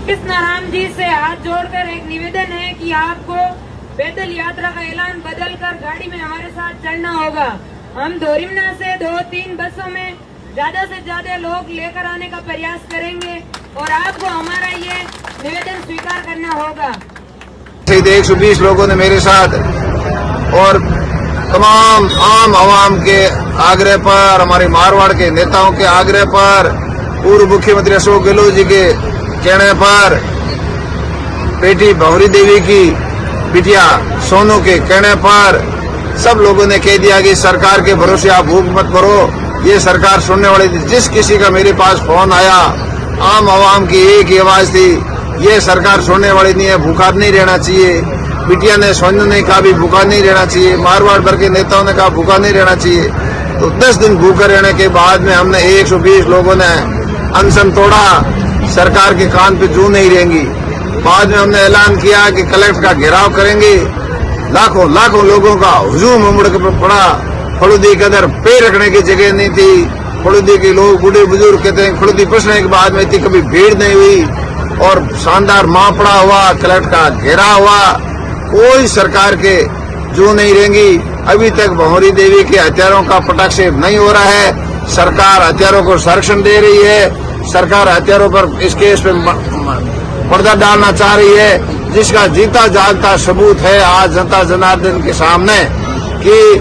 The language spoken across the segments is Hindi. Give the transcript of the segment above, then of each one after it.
कृष्णाराम जी से हाथ जोड़कर एक निवेदन है कि आपको पैदल यात्रा का ऐलान बदलकर गाड़ी में हमारे साथ चढ़ना होगा। हम धोरीमना से 2-3 बसों में ज्यादा से ज्यादा लोग लेकर आने का प्रयास करेंगे और आपको हमारा ये निवेदन स्वीकार करना होगा। 120 लोगों ने मेरे साथ और तमाम आम आवाम के आग्रह पर, हमारे मारवाड़ के नेताओं के आग्रह पर, पूर्व मुख्यमंत्री अशोक गहलोत जी के कहने पर, बेटी भंवरी देवी की बिटिया सोनू के कहने पर सब लोगों ने कह दिया कि सरकार के भरोसे आप भूख मत करो, ये सरकार सुनने वाली थी। जिस किसी का मेरे पास फोन आया, आम आवाम की एक ही आवाज थी, ये सरकार सुनने वाली नहीं है, भूखा नहीं रहना चाहिए। बिटिया ने, सोनू ने कहा भी भूखा नहीं रहना चाहिए, मारवाड़ भर के नेताओं ने कहा भूखा नहीं रहना चाहिए। तो 10 दिन भूखे रहने के बाद में हमने 120 लोगों ने अनशन तोड़ा, सरकार के कान पे जू नहीं रहेंगी। बाद में हमने ऐलान किया कि कलेक्टर का घेराव करेंगे। लाखों लाखों लोगों का हुजूम उमड़ के पड़ा। फलूदी के अंदर पैर रखने की जगह नहीं थी। फलूदी के लोग, बूढ़े बुजुर्ग कहते हैं फलूदी पहुंचने के बाद में इतनी कभी भीड़ नहीं हुई और शानदार मापड़ा हुआ, कलेक्टर का घेराव हुआ। कोई सरकार के जू नहीं रहेंगी। अभी तक भंवरी देवी के हथियारों का पटाक्षेप नहीं हो रहा है। सरकार हथियारों को संरक्षण दे रही है। सरकार हथियारों पर इस केस पे पर्दा डालना चाह रही है, जिसका जीता जागता सबूत है आज जनता जनार्दन के सामने कि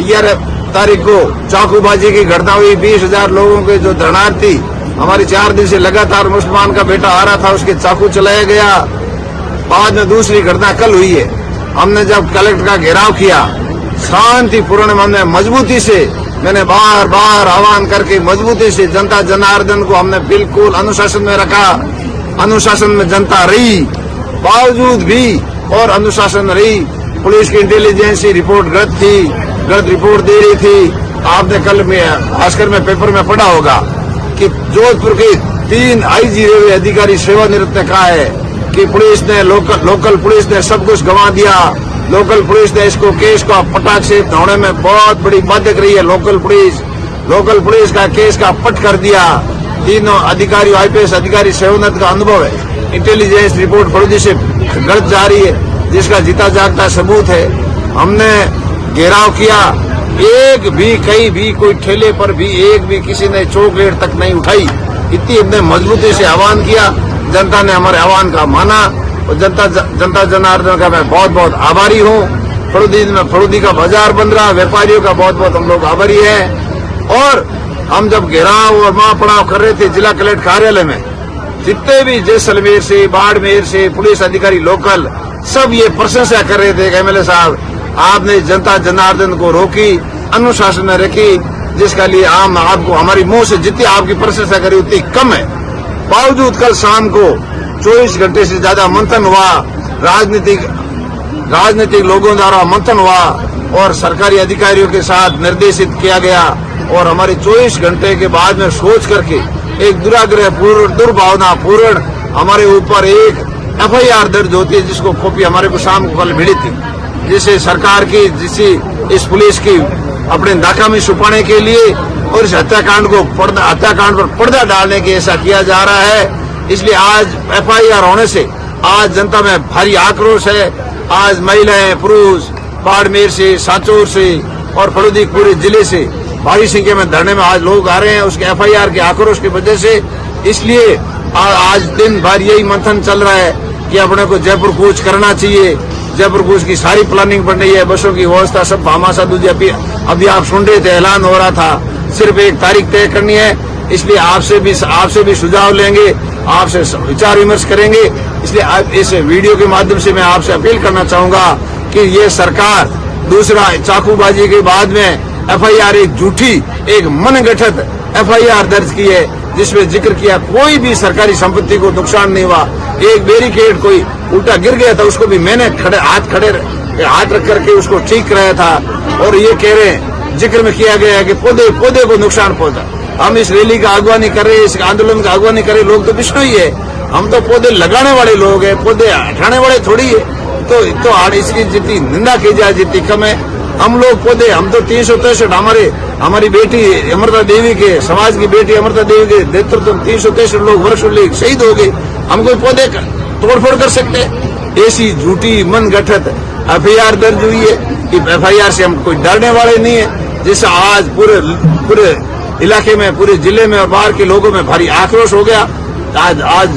11 तारीख को चाकूबाजी की घटना हुई। 20,000 लोगों के जो धरनार्थी, हमारी 4 दिन से लगातार मुसलमान का बेटा आ रहा था, उसके चाकू चलाया गया। बाद में दूसरी घटना कल हुई है। हमने जब कलेक्टर का घेराव किया, शांतिपूर्ण, हमने मजबूती से, मैंने बार बार आह्वान करके मजबूती से जनता जनार्दन को हमने बिल्कुल अनुशासन में रखा। अनुशासन में जनता रही, बावजूद भी और अनुशासन रही। पुलिस की इंटेलिजेंस रिपोर्ट गलत रिपोर्ट दे रही थी। आपने कल में भास्कर में पेपर में पढ़ा होगा कि जोधपुर के 3 IG रेलवे अधिकारी सेवानिवृत्त ने कहा है कि पुलिस ने, लोकल पुलिस ने सब कुछ गंवा दिया। लोकल पुलिस ने इसको केस का पटाक्षेप होने में बहुत बड़ी बाध्यक रही है। लोकल पुलिस का केस का पट कर दिया। तीनों अधिकारी, IPS अधिकारी सेवानिवृत्त का अनुभव है। इंटेलिजेंस रिपोर्ट फौजी से गलत जा रही है, जिसका जीता जागता सबूत है। हमने घेराव किया, एक भी, कहीं भी, कोई ठेले पर भी एक भी किसी ने चॉकलेट तक नहीं उठाई। इतनी हमने मजबूती से आह्वान किया। जनता ने हमारे आह्वान का माना और जनता जनार्दन का मैं बहुत बहुत आभारी हूँ। फलूदी का बाजार बन रहा, व्यापारियों का बहुत बहुत हम लोग आभारी है। और हम जब घेराव और महापड़ाव कर रहे थे जिला कलेक्टर कार्यालय में, जितने भी जैसलमेर से, बाड़मेर से पुलिस अधिकारी लोकल, सब ये प्रशंसा कर रहे थे कि MLA साहब आपने जनता जनार्दन को रोकी, अनुशासन में रखी, जिसका लिए आपको हमारी मुंह से जितनी आपकी प्रशंसा करी उतनी कम है। बावजूद कल शाम को 24 घंटे से ज्यादा मंथन हुआ, राजनीतिक लोगों द्वारा मंथन हुआ और सरकारी अधिकारियों के साथ निर्देशित किया गया। और हमारे 24 घंटे के बाद में सोच करके एक दुराग्रह पूर्ण, दुर्भावना पूर्ण हमारे ऊपर एक FIR दर्ज होती है, जिसको कॉपी हमारे को शाम को कल मिली थी, जिसे सरकार की, इस पुलिस की अपने नाकामी छुपाने के लिए और इस हत्याकांड पर पर्दा डालने के ऐसा किया जा रहा है। इसलिए आज FIR होने से आज जनता में भारी आक्रोश है। आज महिलाएं, पुरुष बाड़मेर से, सांचौर से और फलूदी पूरे जिले से भारी संख्या में धरने में आज लोग आ रहे हैं, उसके FIR के आक्रोश की वजह से। इसलिए आज दिन भर यही मंथन चल रहा है कि अपने को जयपुर कूच करना चाहिए। जयपुर कूच की सारी प्लानिंग बन रही है, बसों की व्यवस्था सब भामाशाह दूजी। अभी आप सुन रहे थे, ऐलान हो रहा था, सिर्फ एक तारीख तय करनी है। इसलिए आपसे भी सुझाव लेंगे, आपसे विचार विमर्श करेंगे। इसलिए इस वीडियो के माध्यम से मैं आपसे अपील करना चाहूंगा कि ये सरकार दूसरा चाकूबाजी के बाद में FIR, एक झूठी, एक मनगढ़ंत FIR दर्ज की है, जिसमें जिक्र किया कोई भी सरकारी संपत्ति को नुकसान नहीं हुआ। एक बैरिकेड कोई उल्टा गिर गया था, उसको भी मैंने हाथ रख करके उसको ठीक कराया था। और ये कह रहे हैं, जिक्र में किया गया है कि पौधे को नुकसान पहुंचा। हम इस रैली का अगवानी कर रहे हैं, इस आंदोलन का अगवानी कर रहे लोग तो बिश्नोई है। हम तो पौधे लगाने वाले लोग हैं, पौधे हटाने वाले थोड़ी है। तो इसकी जितनी निंदा की जाए जितनी कम है। हम लोग पौधे, हम तो 363 हमारी बेटी अमृता देवी के, समाज की बेटी अमृता देवी के नेतृत्व में 363 लोग वर्ष शहीद हो गए। हम कोई पौधे तोड़फोड़ कर सकते हैं? ऐसी झूठी मन गठित FIR दर्ज हुई है कि FIR से हम कोई डरने वाले नहीं है। जैसे आज पूरे इलाके में, पूरे जिले में और बाहर के लोगों में भारी आक्रोश हो गया। आज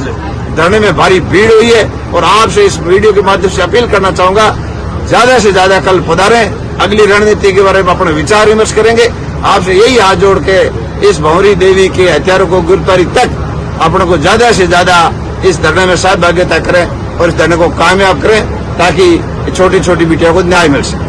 धरने में भारी भीड़ हुई है और आपसे इस वीडियो के माध्यम से अपील करना चाहूंगा, ज्यादा से ज्यादा कल पधारें। अगली रणनीति के बारे में अपने विचार विमर्श करेंगे। आपसे यही हाथ जोड़ के इस भंवरी देवी के हत्यारों को गिरफ्तारी तक अपने को ज्यादा से ज्यादा इस धरने में सहभागिता करें और इस धरने को कामयाब करें ताकि छोटी छोटी बेटियों को न्याय मिल सके।